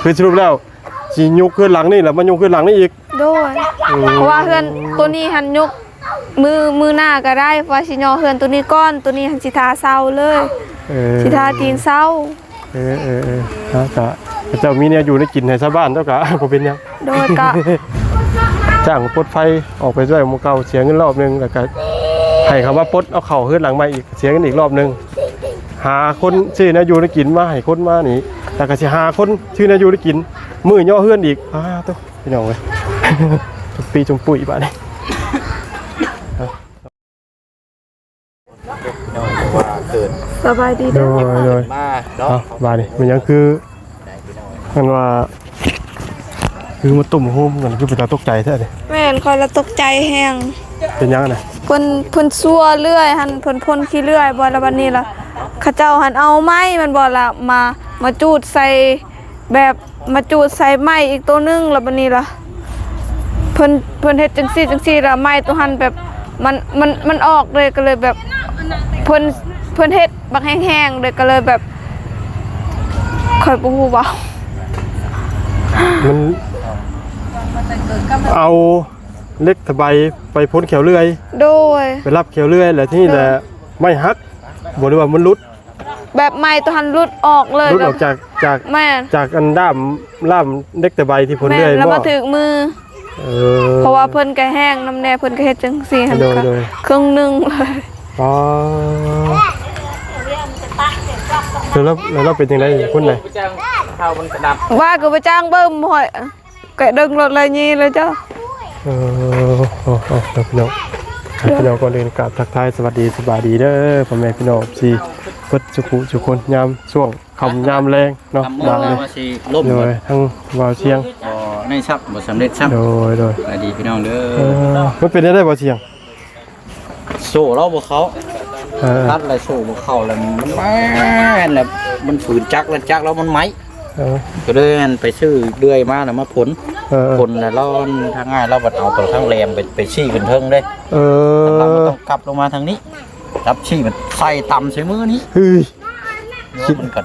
คือสรุปแล้วสิยกขึ้นหลังนี่แล้วมันยกขึ้นหลังนี่อีกโดยเพราะว่าเฮือนตัวนี้หันยกมือหน้าก็ได้ว่าสิย่อเฮือนตัวนี้ก้อนตัวนี้หันสิทาเซาเลยสิทาตีนเซาฮะกะเจ้ามีเนี่ยอยู่ในกินให้ชาวบ้านเจ้ากะบ่เป็นหยังโดยกะจ้างปลดไฟออกไปด้วยหมู่เก่าเสียเงินรอบนึงแล้วก็ให้คำว่าปลดเอาเข้าเฮือนหลังใหม่อีกเสียเงินอีกรอบนึงหาคนชื่อเนี่ยอยู่ในกินมาให้คนมานี่แต่ก็สิหาคนชื่อเนี่ยอยู่ในกินมื้อย่อเฮือนอีกตุ๊พี่น้องเอ้ยทุกปีจงปุ๋ยบาดนี้สบายดีเด้อมาเนาะบาดนี้มันยังคือมันว่าคือมาตุ่มโฮมกันคือเป็นตาตกใจแท้เลยแม่นคอยละตกใจแฮงเป็นยังไงเพิ่นซัวเรื่อยหันเพิ่นพ่นขี้เรื่อยบ่ละบัดนี้ล่ะเขาเจ้าหันเอาไม้มันบ่ละมาจูดใส่แบบมาจูดใส่ไม้อีกตัวนึงแล้วบัดนี้ล่ะเพิ่นเฮ็ดจังซี่ล่ะไม้ตัวหันแบบมันออกเลยก็เลยแบบเพิ่นเฮ็ดบักแห้งๆเลยก็เลยแบบค่อยบ่ฮู้ว่ามันเอาเล็กตะไบไปพ้นเขียวเลื่อยโดยไปรับเขียวเลื่อยแหละที่แหละไม่ฮักบอกเลยว่ามันรุดแบบไม้ตัวหันรุดออกเลยรุดออกจากอันล่ามเล็กตะไบที่พ้นเลื่อยแล้วมาถึงมือเพราะว่าเพิ่นก็แห้งน้ำแน่เพิ่นก็เฮ็ดจังซี่หั่นค่ะครึ่งนึงเลยอ๋อแล้วเป็นจังได๋คนไหนว่าก็ไปจ้างเบิ่มห้อยก็ดึงรถเลยนี่เลยเจ้าพี่น้องก่อนอื่นกราบทักทายสวัสดีสบายดีเด้อพ่อแม่พี่น้องสิเพิ่นทุกคนยามช่วงค่ำยามแรงเนาะมาสิล่มเลยทั้งบ่าวเชียงในซับบ่สำเร็จซับโดยสวัสดีพี่น้องเด้อมันเป็นได้บ่าวเชียงโซ่เราบ่เขาตัดอะไรโซ่บ่เข้าแล้วมันแม่นแล้วมันฝืนจักแล้วมันไหมก็เลยไปซื้อเลื่อยมาแล้วมาผลแล้วเราทางง่ายเราบัดเอาตัวทางแรมไปชี้ขึ้นเทิงเด้เราต้องกลับลงมาทางนี้รับชี้มันใส่ต่ำใส่มือนี้คิดมันกัด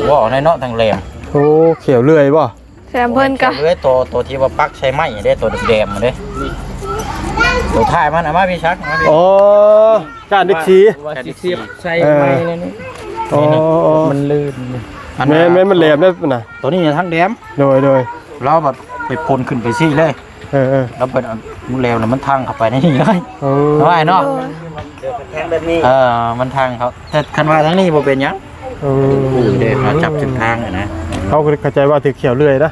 ว่าในเนาะทางแรมโอ้เขียวเลื่อยบ่แซมเพิ่นกะเลื่อยตัวที่ว่าปักใช้ไม้ได้ตัวแดงๆมาเด้ตัวท้ายมันมาพี่ชักมาพี่อ๋อการดิกซีใส่ไม้เลยนี่มันลื่นแม่มันแหลมได้น่ะตัวนี้ทั้งแหลมโดยเราแบบไปพ่นขึ้นไปซี่เลยแล้วเป็นมันแหลมแล้วมันทางเข้าไปในนี่เลยเอาไว้เนาะแทงแบบนี้มันทางเขาแต่คันว่าทั้งนี้บ่เป็นยังเดี๋ยวมาจับถึงทางนะเขาเข้าใจว่าถือเขียวเลื่อยนะ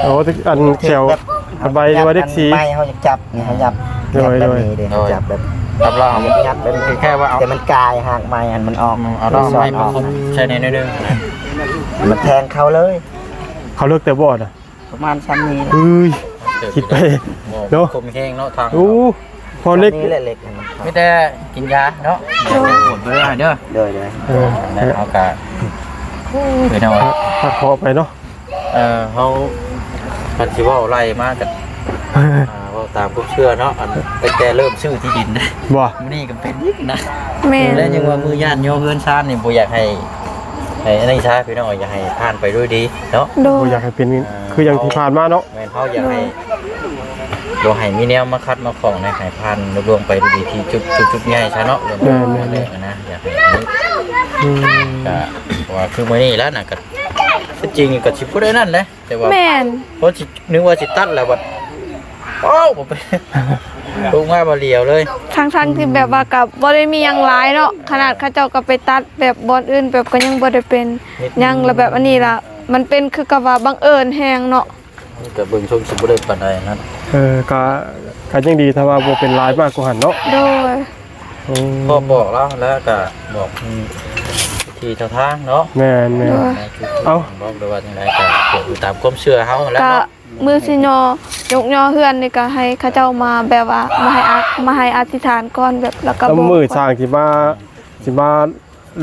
โอ้ถืออันเขียวใบว่าเด็กสีไม่เขาจะจับนี่เขาจับแบบนี้เดี๋ยวจับแบบจับเราจับแบบแค่ว่าเอาแต่มันกายหักไม้อันมันออกเอาเราไม้มาคุมใช่ในเรื่องนะมันแทงเขาเลยเขาเลิกแต่บอดอ่ะประมาณชั้นนี้คิดไปเนาะคมแห้งเนาะทางพอเล็กไม่แต่กินยาเนาะปวดไปเลยเด้อเอากะไปเนาะพักคอไปเนาะเขาพันธิว่าไล่มากกันว่าตามพวกเชื่อเนาะแต่เริ่มชื่อที่ดินนะนี่ก็เป็นนิดนะแล้วยังว่ามือย่านโยเพื่อนชาตินี่บ่อยากให้ในชาพี่น้องอยากให้ผ่านไปด้วยดีเนาะบ่อยากให้เป็นคืออย่างที่ผ่านมาเนาะแม่เขาอยากให้ดวงให้มีแนวมาคัดมาของในหายพันรวมไปด้วยดีที่จุดง่ายใช่เนาะเลยนะอยากให้ก็ว่าคือมื่อนี้แล้วนะก็จริงก็ชิบได้นั่นเลยแต่ว่าเพราะนึกว่าจิตตัดแล้วแบบโอ้ผมไปลุงว่าบาเลียวเลยทั้งที่แบบว่ากับบอได้มียังร้ายเนาะขนาดข้าเจ้าก็ไปตัดแบบบอลอื่นแบบก็ยังบอได้เป็นยังแล้วแบบอันนี้ล่ะมันเป็นคือกับว่าบังเอิญแหงเนาะแต่เบิ่งชมชิบได้ปานใดนั้นก็ยังดีถ้าว่าโบเป็นลายมากกว่าหันเนาะโดยพ่อบอกแล้วก็บอกทีทางเนาะแม่เอาบอกเลยว่าอย่างไรก็อยู่ตามความเชื่อเขาแล้วมือสิยกยอเฮือนนี่ก็ให้ข้าเจ้ามาแบบว่ามาให้อธิษฐานก่อนแบบแล้วก็บอกมือสร้างที่มา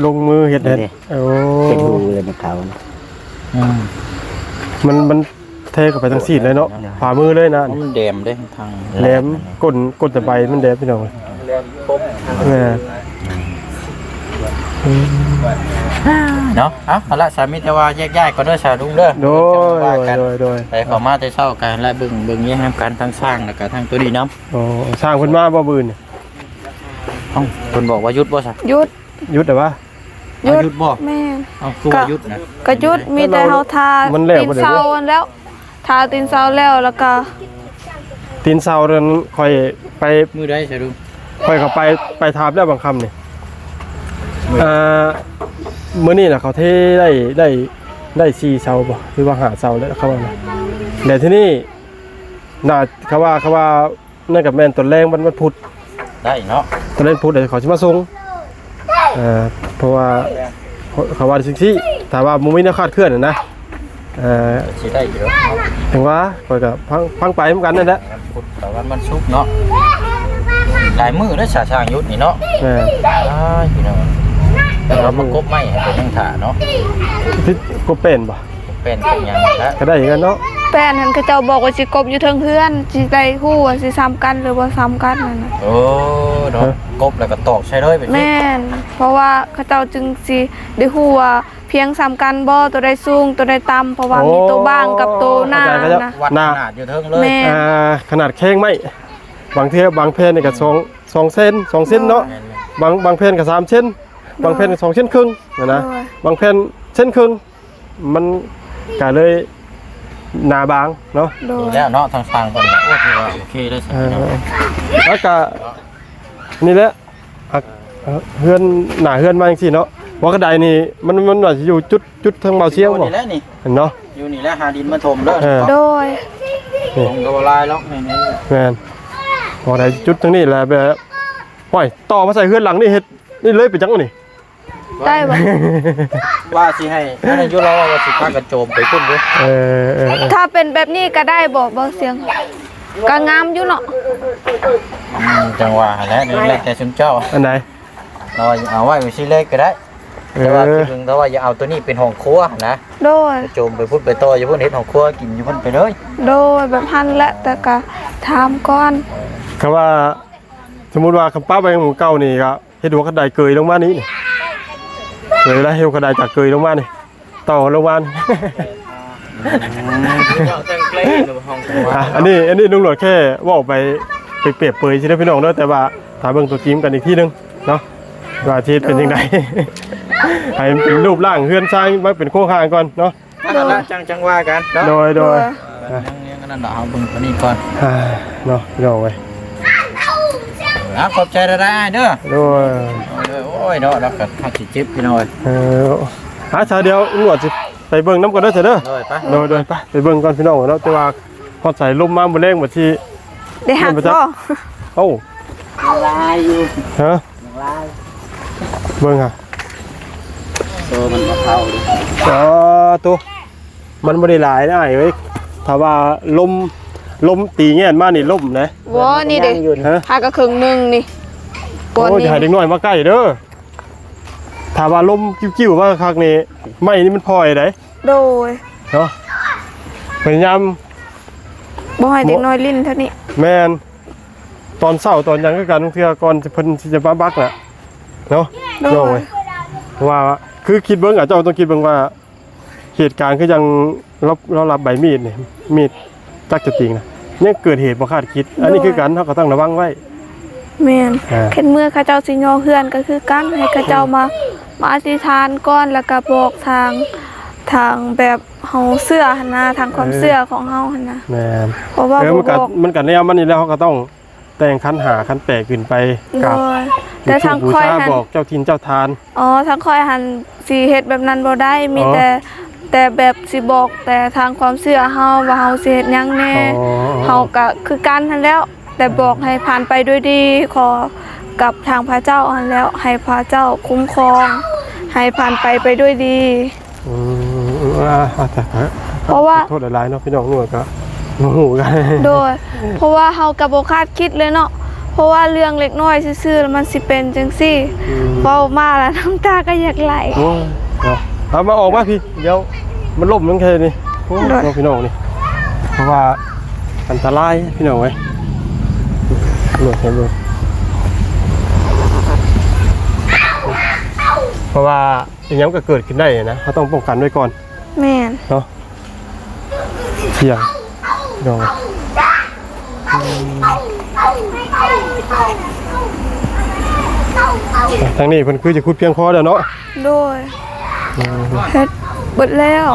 ลงมือเฮ็ดเฮ็ดเป็นหูเลยมันเขามันเทกับไปทั้ง4เลยเนาะฝ่ามือเลยนะมันแดมได้ทางแหลมก้นแต่ใบมันแดมพี่น้องแหลมคม เนาะเอาละสามีแต่ว่าแยกย้ายก่อนเด้อสาลุงเด้อ โดยโดย ไปเข้ามาแต่เช้ากันและเบิ่งแยกนํกันทั้งสร้างแล้วก็ทั้งตัวนี้นำ โอ้สร้างเพิ่นมาบ่บืนเนี่ย เอ้าเพิ่นบอกว่าหยุดบ่ซะ หยุด หยุดแต่ว่า หยุด หยุดบ่ แม่น เอ้าคือว่าหยุดนะ ก็หยุดมีแต่เฮาทา มันแล้ว ตีน บ่ได้ เสาอันแล้วทาตีนเสาแล้วแล้วก็ ตีนเสาเดินค่อยไป มื้อใดสาลุง ค่อยเข้าไปถามแล้วบางคำนี่มื้อนี้น่ะเขาเทได้4เสาบ่หรือว่า5เสาแล้วเขาว่านะแต่ที่นี่น่าเขาว่านั่นกับแม่นต้นแรงมันพุธ ได้เนาะ ต้นแรงพุธเดี๋ยวเขาสิมาส่งเพราะว่าเขาว่าจังซี่ถ้าว่าบ่มีแนวคาดเคลื่อนนะสิได้อยู่ ถึงว่าข่อยก็พังไปเหมือนกันนั่นแหละ วันพุธแต่วันมันศุกร์เนาะหลายมื้อเด้อสร้างหยุดนี่เนาะ พี่น้องเรามากบไม้ให้เป็นยังถ่าเนาะ ที่ก็เป็นบ่ เป็นอย่างนั้น ก็ได้อย่างนั้นเนาะ แป้นหันเขาเจ้าบอกว่าสิกบอยู่เทิงเฮือนสิได้ฮู้ว่าสิซ้ำกันหรือบ่ซ้ำกันนั่นน่ะ โอ้เนาะกบแล้วก็ตอกใช่เลยเป็น แม่นเพราะว่าเขาเจ้าจึงสิได้ฮู้ว่าเพียงซ้ำกันบ่ตัวใดสูงตัวใดต่ำเพราะว่ามีตัวบางกับตัวหน้านะ วัดขนาดอยู่เทิงเลย แม่ ขนาดแข้งไม้บางเทบางเพนนี่ก็2เซนเนาะบางเพนก็3เซนบางเพนก็2เซนครึ่งนะบางเพนเซนครึ่งมันก็เลยหนาบางเนาะ โดย แล้วเนาะทางฟังคนโอ้ถือว่าโอเคได้สิ แล้วก็นี่แหละเฮือนหน้าเฮือนมาจังซี่เนาะว่ากระไดนี่มันว่าสิอยู่จุดทางเบาเสียงบ่ นี่แหละนี่ เห็นเนาะ อยู่นี่แหละหาดินมาถมเด้อ โดย ถมก็บ่ลายหรอกนี่ แม่นบ่ได้จุดตรงนี้แหละแบบห้อยต่อมาใส่เฮือนหลังนี่เฮ็ดนี่เลยไปจังนี่ ได้บ่ ว่าสิให้นั่นอยู่รอว่าสิพากันโจมไปพุ่นเด้อ ถ้าเป็นแบบนี้ก็ได้บ่เบาเสียงก็งามอยู่เนาะ จังหวะแล้วนี่แหละแต่ซุมเจ้า อันไหน เราเอาไว้สิเล็กก็ได้แต่ว่าคิดถึงแต่ว่าอย่าเอาตัวนี้เป็นห้องครัวนะ โดย โจมไปพุ่นไปต่ออย่าพุ่นเฮ็ดห้องครัวกินอยู่พุ่นไปเลย โดยแบบหันแหละแต่ก็ถามก่อน คำว่าสมมุติว่าคำป้าไปหมู่เก่านี่ก็เฮ็ดหัวกระไดเกยลงมานี้นี่เกยแล้วเฮ็ดหัวกระไดจากเกยลงมานี่ต่อลงมานี่ อันนี้ลุงหลวดแค่ว่าออกไปเปรียบเปรยใช่ไหมพี่น้องเนาะแต่ว่าถามเบิ่งตัวจริงกันอีกทีนึงเนาะว่าที่เป็นยังไง ให้มันเป็นรูปร่างเฮือนสร้างมาเป็นโครงสร้างก่อนเนาะ จังว่ากัน โดย เนี้ยก็นั่นเอาเบิ่งตัวนี้ก่อน เนาะพี่น้องเว้ย ขอบใจได้เด้อ โดย โอ้ยเนาะแล้วก็ทักสิจิบพี่น้อย ชาเดียวลุงหลวดสิไปเบิ่งน้ำก่อนเด้อเถอะเด้อ โดยไปเบิ่งก่อนพี่น้องเนาะแต่ว่าพอใส่ลมมาบ่แรงบ่ที่ ได้หักบ่ เอ้า ลายอยู่ ฮะ ลาย เบิ่งค่ะ ตัวมันมาเข้าดิ ตัวมันบ่ได้หลายนะไอ้เว้ยถ้าว่าลมตีแง่นมานี่ล่มนะ บ่นี่เด้ ฮะ หักก็ครึ่งนึงนี่ โอ้ยอย่าให้เด็กน้อยมาใกล้เด้อถ้าว่าลมกิ้วๆมาคักนี่ไม้นี่มันพลอยได้ โดย เนาะพยายาม บ่ให้เด็กน้อยลิ้นเท่านี้ แม่นตอนเช้าตอนหยังก็กันเทื่อก่อนเพิ่นสิจะมาบักน่ะเนาะ โด โย ย ว่าคือคิดเบิ่งเจ้าต้องคิดเบิ่งว่าเหตุการณ์คือยังเรารับใบมีดนี่มีดจักจะจริงนะยังเกิดเหตุบ่คาดคิด อันนี้คือกันเฮาก็ต้องระวังไว้ แม่นเข็นเมื่อเขาเจ้าสิย่อเฮือนก็คือกันให้เขาเจ้ามาอธิษฐานก่อนแล้วก็บอกทางแบบเฮาเชื่อหั่นนะทางความเชื่อของเฮาหั่นนะ แม่น เพราะว่าบ่บอก มันก็แนวมันนี่แล้วเฮาก็ต้องแต่งคันหาคันแปะขึ้นไป โด กับ ยแต่ทางค่อย หัน หัน บอกเจ้าทินเจ้าทาน อ๋อทางค่อยหันสิเฮ็ดแบบนั้นบ่ได้มี อ๋อ แต่แบบสิบอกแต่ทางความเชื่อเฮาว่าเฮาสิเฮ็ดหยังแน่ เฮาก็คือกันหั่นแล้ว แต่บอกให้ผ่านไปด้วยดีขอกับทางพระเจ้าหั่นแล้วให้พระเจ้าคุ้มครอง ให้ผ่านไปด้วยดี เพราะว่า โทษหลายๆเนาะพี่น้องหน่วยก็โอ้โหกัน โดย เพราะว่าเฮาก็บ่คาดคิดเลยเนาะเพราะว่าเรื่องเล็กน้อยซื่อๆแล้วมันสิเป็นจังซี่เว้ามาแล้วน้ำตาก็อยากไหล โอ้ยเอามาออกมาพี่เดี๋ยวมันล่มยังแค่นี้โอ้ยน้องพี่น้องนี่เพราะว่าอันตรายพี่น้องไว้หน่วยเห็นเลยโอ้ ราะว่าอีหยังก็เกิดขึ้นได้นะเขาต้องป้องกันไว้ก่อน แม่น เนาะเที่ยงดองทางนี้เพิ่นคือจะคุดเพียงพอแล้วเนาะ โดยเฮ็ดเบิดแล้ว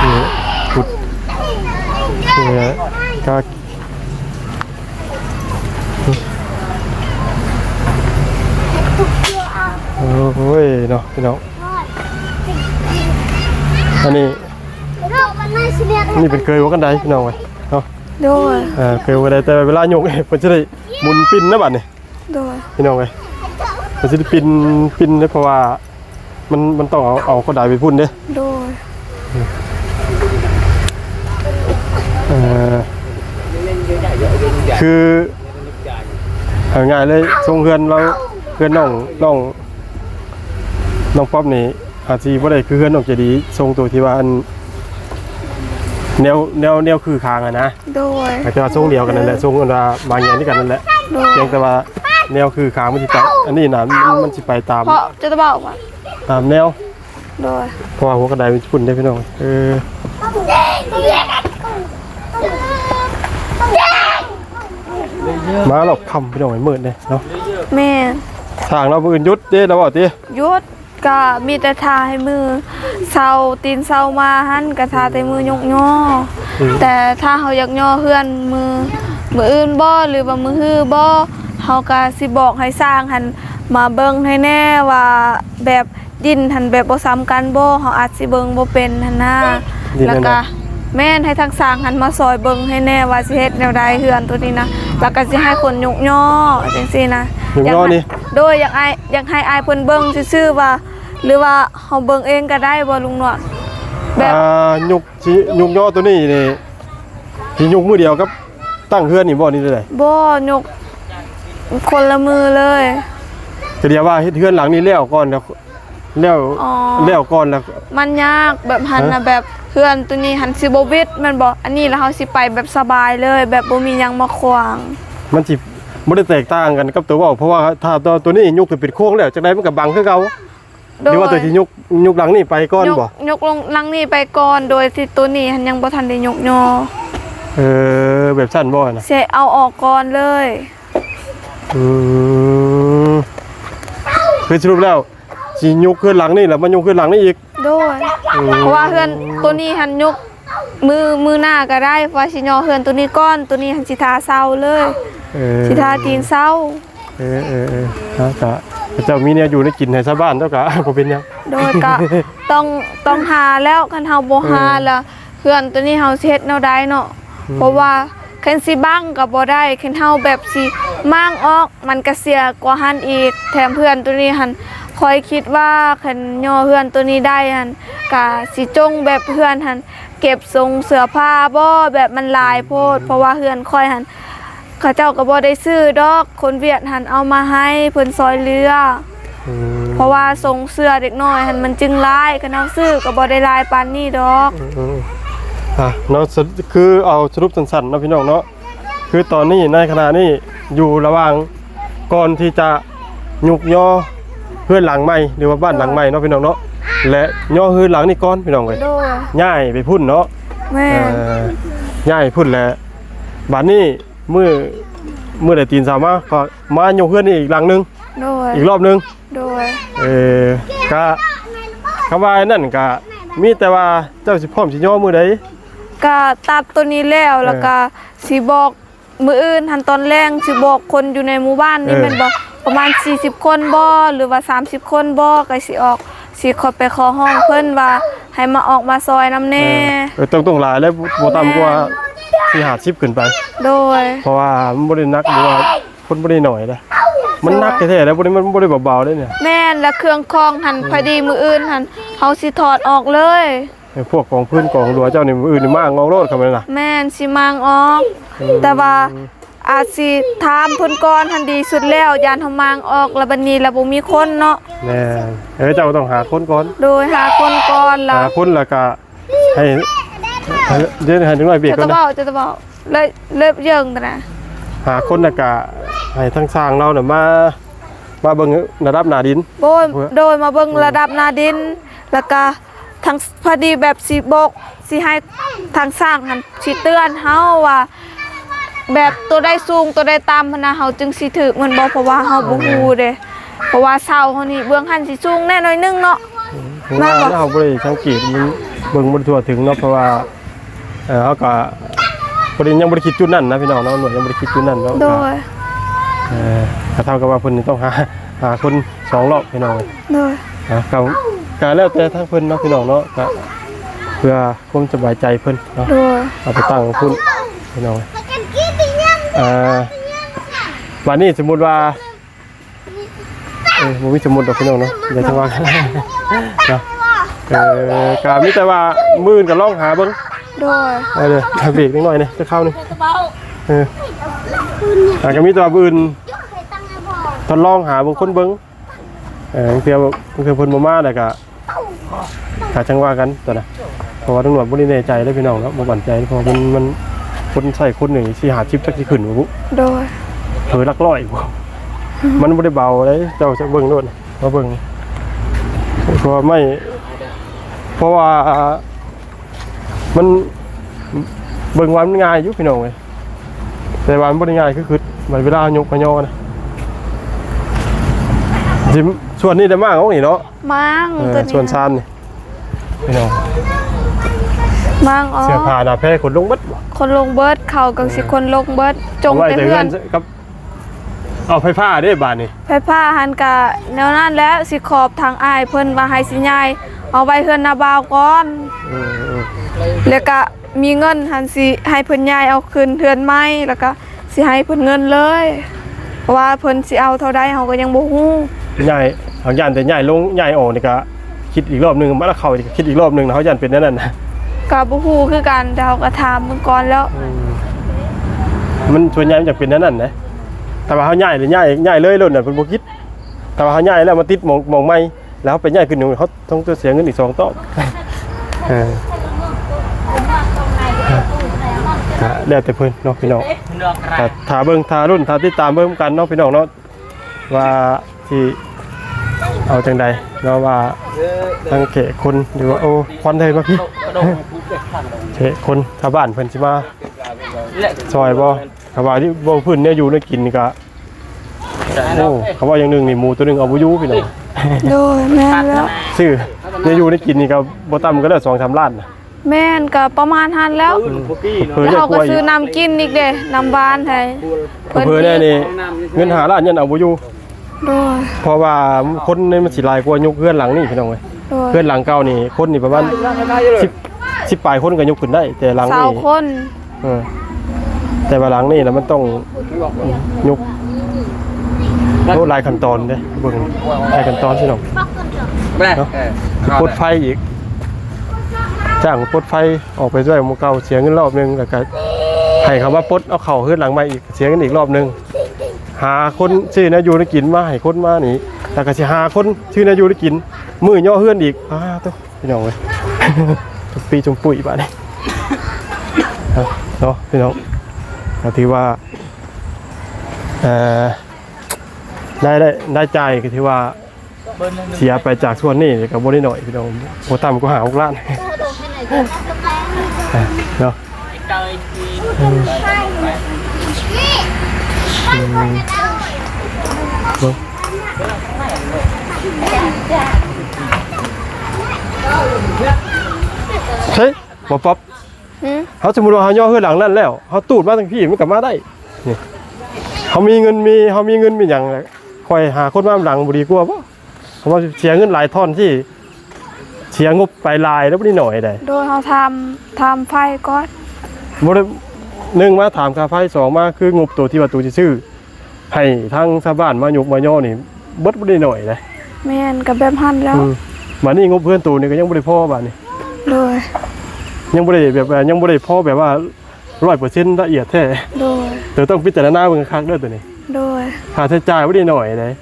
นี่คุดนี่ก็โอ้ยเนาะพี่น้องอันนี้นี่เป็นเคยว่ากันได้พี่น้องไว้เนาะ โดย เคยว่าได้แต่เวลาโยกเพิ่นจะได้หมุนปิ้นนะบัดนี้ โดย พี่น้องไว้เพิ่นจะได้ปิ้นได้เพราะว่ามันต้องเอากระดาษไปพุ่นเด้ โดย คือเอาง่ายเลยทรงเฮือนเราเฮือนน้องป๊อปนี่อาจสิบ่ได้คือเฮือนน้องเจดีทรงตัวที่ว่าอันแนวคือคางอะนะ โดย อาจจะว่าทรงเดียวกันนั่นแหละทรงอันว่าบางอย่างนี่กันนั่นแหละ โดย เพียงแต่ว่าแนวคือคางมันสิไปอันนี้น่ะมันสิไปตาม เพราะจะบอกว่า ตามแนว โดย เพราะว่าหัวกระไดมันพุ่นได้พี่น้องมาหลบคำพี่น้องไอ้มืดเลยเนาะ แม่น ทางเราปืนยุดเด้เราบอกดิ ยุดก็มีแต่ทาให้มือเซาตีนเซามาหั่นก็ทาแต่มือยกย่ออแต่ถ้าเฮาอยากย่อเฮือนมืออื่นบ่หรือว่ามือฮื้อบ่เฮาก็สิบอกให้สร้างหันมาเบิ่งให้แน่ว่าแบบดินหันแบบบ่ซ้ำกันบ่เฮาอาจสิเบิ่งบ่เป็นหั่นนะแล้วก็แม่นให้ทางสร้างหันมาซอยเบิ่งให้แน่ว่าสิเฮ็ดแนวใดเฮือนตัวนี้นะแล้วก็สิให้คนยกย่อจังซี่นะ ยกย่อนี่ โดยอยากให้อายเพิ่นเบิ่งซื่อๆว่า หรือว่าเฮาเบิ่งเองก็ได้บ่ลุงหนวดแบบ ยุกย่อตัวนี้นี่ที่ยุกมือเดียวกับตั้งเฮือนนี่บ่นี่ได้ บ่ยกคนละมือเลย ก็เดียวว่าเฮ็ดเฮือนหลังนี้แล้วก่อนแล้วแล้วก่อนแล้ว มันยากแบบหันน่ะแบบเพื่อนตัวนี้หันสิบ่วิดแม่นบ่อันนี้แล้วเฮาสิไปแบบสบายเลย แบบบ่มีหยังมาขวาง มันสิบ่ได้แตกต่างกันกับตัวเว้าเพราะว่าถ้าตัวนี้ยุกเป็นโค้งแล้วจังได๋มันก็บังคือเก่าหรือว่าตัวที่ยุกหลังนี่ไปก่อนบ่ ยกลงหลังนี้ไปก่อนโดยที่ตัวนี้หันยังบ่ทันได้ยกยอ แบบสั้นบ่นะ สิเอาออกก่อนเลย คือสรุปแล้วสิยุกขึ้นหลังนี่แล้วมันยุกขึ้นหลังนี่อีก โดยเพราะว่าเพื่อนตัวนี้หันยกมือหน้าก็ได้เพราะว่าสิยอเพื่อนตัวนี้ก้อนตัวนี้หันสิทาเศร้าเลยสิทาตีนเศร้า ก็เจ้ามีเนี่ยอยู่ในกินให้ชาวบ้านเจ้ากะบ่เป็นหยัง โดยก็ต้องหาแล้วคันเฮาบ่หาแล้วเพื่อนตัวนี้เฮาสิเฮ็ดแนวใดเนาะเพราะว่าคันสิบังก็บ่ได้คันเฮาแบบสิมั่างออกมันก็เสียกว่าหันอีกแถมเพื่อนตัวนี้หันคอยคิดว่าคันย่อเพื่อนตัวนี้ได้หันก็สิจงแบบเพื่อนหันเก็บทรงเสื้อผ้าบ่แบบมันลายโพดเพราะว่าเพื่อนคอยหันเขาเจ้าก็บ่ได้ซื้อดอกคนเวียดหันเอามาให้เพิ่นซอยเรือเพราะว่าทรงเสื้อเด็กน้อยหันมันจึงลายคันเอาซื้อก็บ่ได้ลายปานนี้ดอก เนาะคือเอาสรุปสั้นๆเนาะพี่น้องเนาะคือตอนนี้ในขณะนี้อยู่ระหว่างก่อนที่จะยุกย่อเพื่อนหลังใหม่หรือว่าบ้านหลังใหม่เนาะพี่น้องเนาะและย่อเฮือนหลังนี่ก่อนพี่น้องเว้ย โดย ย้ายไปพุ่นเนาะ แม่ ย้ายพุ่นแล้วบัดนี้มื้อได้ตีนสาวมาก็มาโยกเฮือนนี่อีกหลังนึง โดย อีกรอบนึง โดย ก็คำว่านั่นก็มีแต่ว่าเจ้าสิพร้อมสิย่อมื้อใด ก็ตัดตัวนี้แล้วแล้วก็สิบอกมืออื่นหันตอนแรงสิบอกคนอยู่ในหมู่บ้านนี่แม่นบ่ประมาณ40คนบ่หรือว่า30คนบ่ก็สิออกสิขอไปขอห้องเพิ่นว่าให้มาออกมาซอยน้ำแน่ ต้องหลายแล้วบ่ต่ำกว่า40ขึ้นไป โดย เพราะว่ามันบ่ได้หนักหรือว่าคนบ่ได้หน่อยเด้มันหนักแท้ๆแล้วบ่ได้มันบ่ได้เบาๆเด้เนี่ย แม่นและเครื่องคองหันพอดีมืออื่นหันเฮาสิถอดออกเลย พวกของพื้นของหลัวเจ้านี่มื้ออื่นนี่มางอกโลดเข้ามาน่ะ แม่นสิมางออก แต่ว่าอาจสิถามเพิ่นก่อนหันดีสุดแล้วยานเฮามางออกแล้วบัดนี้แล้วบ่มีคนเนาะ แน่เจ้าต้องหาคนก่อน โดยหาคนก่อนล่ะ หาคนแล้วก็ให้เดี๋ยวให้ถึงหน่อยเบรก จะ ก่อน ตะ นะ เบาเลยเยิงกันนะ หาคนแล้วก็ให้ทั้งสร้างเราน่ะ มาเบิ่งระดับหน้าดิน โดยมาเบิ่งระดับหน้าดินแล้วก็ทางพอดีแบบสิบอกสิให้ทางสร้างหันสิเตือนเฮาว่าแบบตัวได้สูงตัวได้ต่ำนะเฮาจึงสิถึกมันบ่เพราะว่าเฮาบ่ฮู้เด้เพราะว่าเสาเฮานี่เบื้องหันสิสูงแน่น้อยนึงเนาะ เพราะว่าเฮาบ่ได้สังเกตมันเบิ่งบ่ทั่วถึงเนาะเพราะว่าเฮาก็บ่ได้ยังบ่ได้คิดจุดนั้นนะพี่น้องเนาะหน่วยยังบ่ได้คิดจุดนั้นเนาะ โดย ก็เท่ากับว่าเพิ่นต้องหาคน2รอบพี่น้อง โดย ก็แล้วแต่ทางเพิ่นเนาะพี่น้องเนาะก็เพื่อความสบายใจเพิ่นเนาะ โดย เอาไปตั้งพุ่นพี่น้องวันนี้สมมุติว่าบ่มีสมมุติดอกพี่น้องเนาะอย่าทะว่ากันเนาะก็มีแต่ว่ามื้ออื่นก็ลองหาเบิ่ง โดย เอาเด้อถ้าเบรกนิดหน่อยนี่จะเข้านี่ก็มีแต่ว่ามื้ออื่นทดลองหาบางคนเบิ่งเพื่อเพิ่นบ่มาแล้วก็จังว่ากันตัวน่ะเพราะว่าตำรวจบ่ได้แน่ใจเลยพี่น้องเนาะบ่มั่นใจเพราะมันคนใส่คนหนึ่ง4 5 10จักสิขึ้นบ่บุ โดย เผลอหลักร้อยบ่มันบ่ได้เบาเลยเจ้าจะเบิ่งโน่นมาเบิ่งเพราะว่ามันเบิ่งว่ามันง่ายอยู่พี่น้องเอ้ยแต่ว่ามันบ่ได้ง่ายคือมันเวลายกมาย่อนะสิส่วนนี้ได้มากเอานี่เนาะ มังตัวนี้ ส่วนซานนี่พี่น้อง มังอ๋อ เสื้อผ้าหน้าแพรขนลงเบิดบ่ คนลงเบิดเขาก็สิคนลงเบิดจง เอาไว้ แต่ แต่ เพื่ เฮื อ อน นกับเอาไฟฟ้าเด้บาดนี่ ไฟผ้าหันกะแนวนั้นแล้วสิขอบทางอ้ายเพิ่นว่าให้สิย้ายเอาไว้เฮือนนาบ่าวก่อนแล้วก็มีเงินหันสิให้เพิ่นย้ายเอาคืนเฮือนใหม่แล้วก็สิให้เพิ่นเงินเลยเพราะว่าเพิ่นสิเอาเท่าใดเฮาก็ยังบ่ฮู้ ใหญ่เอาย่านแต่ใหญ่ลงใหญ่ออกนี่ก็คิดอีกรอบนึงมาแล้วเข้าอีกคิดอีกรอบนึงนะเฮาย่านเป็นแนวนั้นนะ ก็บ่ฮู้คือกันแต่เฮาก็ถามเพิ่นก่อนแล้ว มันส่วนใหญ่มันจะเป็นแนวนั้นนะแต่ว่าเฮาใหญ่หรือใหญ่เลยโลดน่ะเพิ่นบ่คิดแต่ว่าเฮาใหญ่แล้วมาติดหม่องใหม่แล้วไปใหญ่ขึ้นนึงเขาต้องเสียเงินอีก2ต่อแล้วแต่เพิ่นเนาะพี่น้องถ้าเบิ่งถ้ารุ่นถ้าติดตามเบิ่งกันเนาะพี่น้องเนาะว่าที่เอาจังใดเนาะว่าทางเขตคนหรือว่าโอ้ควันเลยมาพี่เขตคนชาวบ้านเพิ่นสิมาซอยบ่เขาว่าที่บ่พื้นเนี่ยอยู่ในกินนี่ก็โอ้เขาว่าอย่างนึงนี่หมูตัวนึงเอาบ่อยู่พี่น้อง โดยแม่นแล้ว ซื้อเนี่ยอยู่ในกินนี่ก็บ่ต่ำก็ได้2-3 ล้านน่ะ แม่นก็ประมาณหันแล้ว เพิ่น แล้ว จะ เขา กลั ก็ วอี ซื้อก น้ำกินอีกเด้น้ำบานให้ เพิ่นแน่นี่เงิน5 ล้านยังเอาบ่อยู่ โดย เพราะว่าคนนี่มันสิหลายกว่ายกเพื่อนหลังนี่พี่น้องเอ้ย โดย เพื่อนหลังเก่านี่คนนี่ประมาณ10ปลายคนก็ยกขึ้นได้แต่หลังนี่ 20คน แต่ว่าหลังนี่นะมันต้องยกโอ้หลายขั้นตอนเด้เบิ่งหลายขั้นตอนพี่น้องเนาะปลดไฟอีกจ้างปลดไฟออกไปด้วยหมู่เก่าเสียเงินรอบนึงแล้วก็ให้คำว่าปลดเอาเข้าเฮือนหลังใหม่อีกเสียเงินอีกรอบนึงหาคนชื่อนะอยู่ได้กินมาให้คนมานี่แล้วก็สิหาคนชื่อนะอยู่ได้กินมื้อย่อเฮือนอีกตุ๊พี่น้องเอ้ย ทุกปีจมปุ๋ยบาดนี้เนาะพี่น้องก็ถือว่าได้ใจก็ถือว่าเสียไปจากส่วนนี้ก็บ่ได้หน่อยพี่น้องบ่ต่ำกว่า6 ล้านเนาะใช่บ่ป๊อปเขาสมมุติว่าเขาย่อเฮือหลังนั่นแล้วเขาตูดมาทั้งพี่มันกลับมาได้นี่เขามีเงินมีอย่างคอยหาคนมาหลังบ่ดีกว่าบ่เขาว่าเสียเงินหลายท่อนที่เสียงบไปลายแล้วบ่ได้หน่อยได้ โดยเขาทำไฟก่อน บ่ได้1มาถามค่าไฟ2มาคืองบตัวที่ว่าตัวสิซื้อให้ทางชาวบ้านมายกมาย่อนี่เบิดบ่ได้หน่อยเลย แม่นกับแบบหันแล้ว บัดนี้งบเพื่อนตัวนี่ก็ยังบ่ได้พอบัดนี้ โดย ยังบ่ได้แบบยังบ่ได้พอแบบว่า 100% ละเอียดแท้ โดย เดี๋ยวต้องพิจารณาเบิ่งคักเด้อตัวนี้ โดย ค่าใช้จ่ายบ่ได้น้อยเลย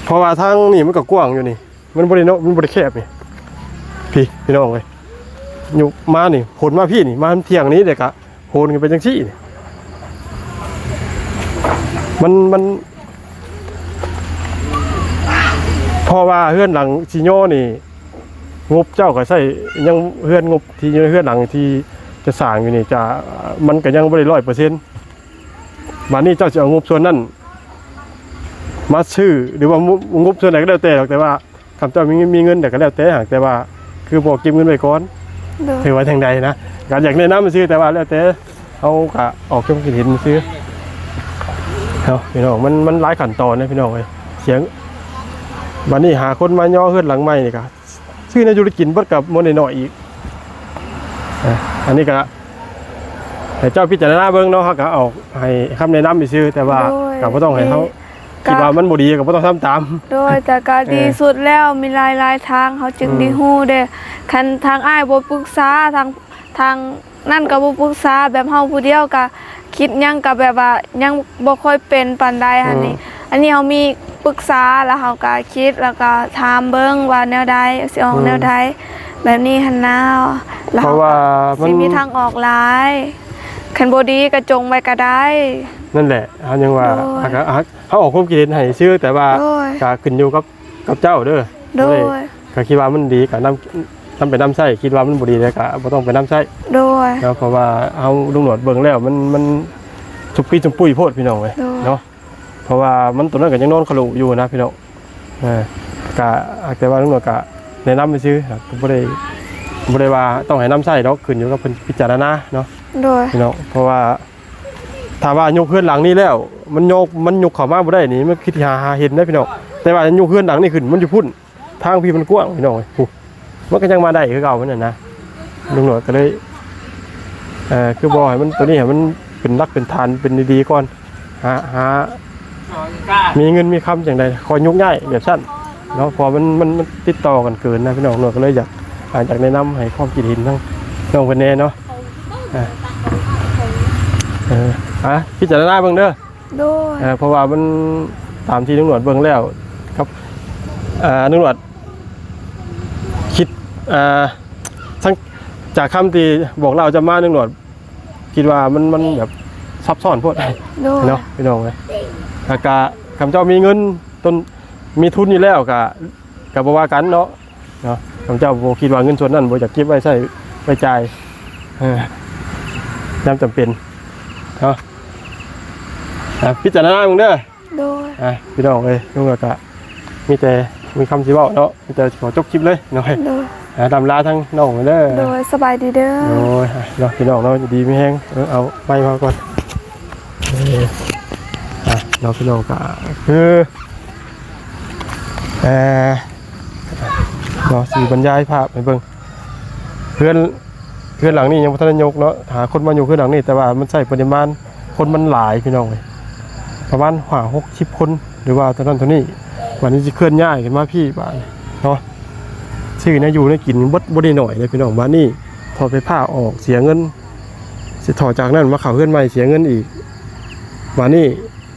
เพราะว่าทางนี่มันก็กว้างอยู่นี่มันบ่ได้เนาะมันบ่ได้แคบนี่พี่น้องเอ้ยอยู่มานี่โหนมาพี่นี่มาเที่ยงนี้เด็กอะโหนกันไปจังซี่นี่มัน เพราะว่าเฮือนหลังชิโยนี่งบเจ้าก็ใช้ยังเฮือนงบที่อยู่ในเฮือนหลังที่จะสร้างอยู่นี่จะมันก็ยังบ่ได้100%บัดนี้เจ้าสิเอางบส่วนนั้นมาซื้อหรือว่างบส่วนไหนก็แล้วแต่หรอกแต่ว่าคำเจ้ามีเงินแต่ก็แล้วแต่หากแต่ว่าคือบอกเก็บเงินไว้ก่อน โดย ถือว่าทางใดนะการอยากแนะนำมาซื้อแต่ว่าแล้วแต่เอากะออกความคิดเห็นมาซื้อเอาพี่น้องมันหลายขั้นตอนนะพี่น้องเอ้ยเสียงบัดนี้หาคนมาย่อเฮือนหลังใหม่นี่ก็ซื้อในธุรกิจเบิดกับมนน้อยๆอีกอันนี้ก็ให้เจ้าพิจารณาเบิ่งเนาะเฮาก็ออกให้คำแนะนำไปซื้อแต่ว่าก็บ่ต้องให้เขาคิดว่ามันบ่ดีก็บ่ต้องทำตาม โดยแต่ก็ดีสุดแล้วมีหลายทางเขาจึงได้ฮู้เด้คันทางอ้ายบ่ปรึกษาทางนั่นก็บ่ปรึกษาแบบเฮาผู้เดียวก็คิดหยังก็แบบว่ายังบ่ค่อยเป็นปานใดหั่นนี่อันนี้เฮามีปรึกษาแล้วเฮาก็คิดแล้วก็ถามเบิ่งว่าแนวใดสิออกแนวใดแบบนี้หั่นนะแล้ว เพราะว่ามัน สิมีทางออกหลายคันบ่ดีก็จงไว้ก็ได้ นั่นแหละเขายังว่า โดย เขาออกความคิดเห็นให้ซื้อแต่ว่า โดย ก็ขึ้นอยู่กับเจ้าเด้อ โดย ก็คิดว่ามันดีก็นำไปนำไส้คิดว่ามันบ่ดีแล้วก็บ่ต้องไปนำไส้ โดย แล้วเพราะว่าเฮาลุงหนวดเบิ่งแล้วมันจุกปี้จุกปุ้ยโพดพี่น้องเว้ย โดย เนาะเพราะว่ามันตัวนั้นก็ยังนอนขลุอยู่นะพี่น้องก็แต่ว่าลุงหนวดก็แนะนำไปซื้อครับบ่ได้ว่าต้องให้นำไส้ดอกขึ้นอยู่กับเพิ่นพิจารณาเนาะ โดย พี่น้องเพราะว่าถ้าว่ายกเฮือนหลังนี้แล้วมันยกเข้ามาบ่ได้นี่มันคิดหาเห็นได้พี่น้องแต่ว่ายกเฮือนหลังนี้ขึ้นมันอยู่พุ่นทางพี่มันกว้างพี่น้องโอ้มันก็ยังมาได้คือเก่ามันน่ะนะลุงหนวดก็เลยคือบ่ให้มันตัวนี้ให้มันเป็นรักเป็นฐานเป็นดีๆก่อนหามีเงินมีคำจังไดคอยยกง่ายแบบสั้นเนาะพอมันติดต่อกันเกินนะพี่น้องหนวดก็เลยอยากแนะนำให้ความคิดเห็นทั้งน้องเพิ่นแน่เนาะพิจารณาเบิ่งเด้อ โดย เพราะว่ามันตามที่ตำรวจเบิ่งแล้วครับตำรวจคิดทั้งจากคำที่บอกเราจะมาตำรวจคิดว่ามันแบบซับซ้อนโพด โดย เนาะพี่น้องเลยอากาคำเจ้ามีเงินต้นมีทุนอยู่แล้วกับบ่ว่ากันเนาะคำเจ้าบ่คิดว่าเงินส่วนนั้นบ่อยากเก็บไว้ใช้ไว้จ่ายยามจำเป็นเนาะพิจารณามึงเด้อ โดย พี่น้องเลยลุงกะมีคำสิเว้าเนาะมีแต่ขอจบคลิปเลยหน่อย โดย ดำลาทั้งน้องเด้อ โดยสบายดีเด้อ โอ้ยเนาะพี่น้องเนาะดีไม่แห้งเอาไปมาก่อนเนาะพี่น้องกะคือเนาะสีบรรยายภาพให้เบิ่งเพื่อนหลังนี้ยังบ่ทันได้ยกเนาะหาคนมาอยู่เพื่อนหลังนี้แต่ว่ามันใช้ปริมาณคนมันหลายพี่น้องเลยประมาณ60 คนหรือว่าเท่านั้นเท่านี้วันนี้จะเคลื่อนย้ายกันมาพี่บ้านเนาะซื้อนะอยู่นะกินบ่ได้หน่อยเลยพี่น้องบ้านนี้ถอดไปผ้าออกเสียเงินสิถอดจากนั้นมาเข้าเฮือนใหม่เสียเงินอีกบ้านนี้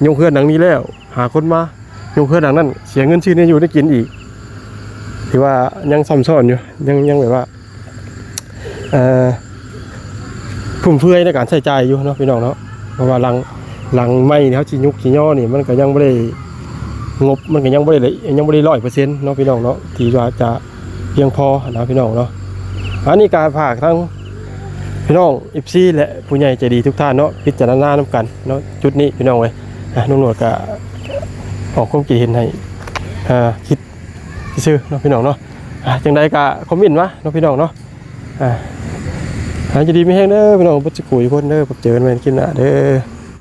ยกเฮือนหลังนี้แล้วหาคนมายกเฮือนหลังนั้นเสียเงินซื้อนะอยู่ได้กินอีกถือว่ายังซ้ำซ้อนอยู่ยังแบบว่าฟุ่มเฟือยในการใช้จ่ายอยู่เนาะพี่น้องเนาะเพราะว่าหลังไม้เนี่ยเขาชียุกชีย่อนี่มันก็ยังไม่ได้งบมันก็ยังไม่ได้100%เนาะพี่น้องเนาะที่ว่าจะเพียงพอนะพี่น้องเนาะอันนี้การฝากทั้งพี่น้องFCและผู้ใหญ่ใจดีทุกท่านเนาะพิจารณานำกันเนาะจุดนี้พี่น้องเว้ยน้องหนวดก็ออกความคิดเห็นให้คิดซื่อเนาะพี่น้องเนาะจังใดก็คอมเมนต์มาเนาะพี่น้องเนาะจะดีไม่แห้งเด้อพี่น้องปัจจุบันคนเด้อพบเจอกันใหม่คลิปหน้าเด้อ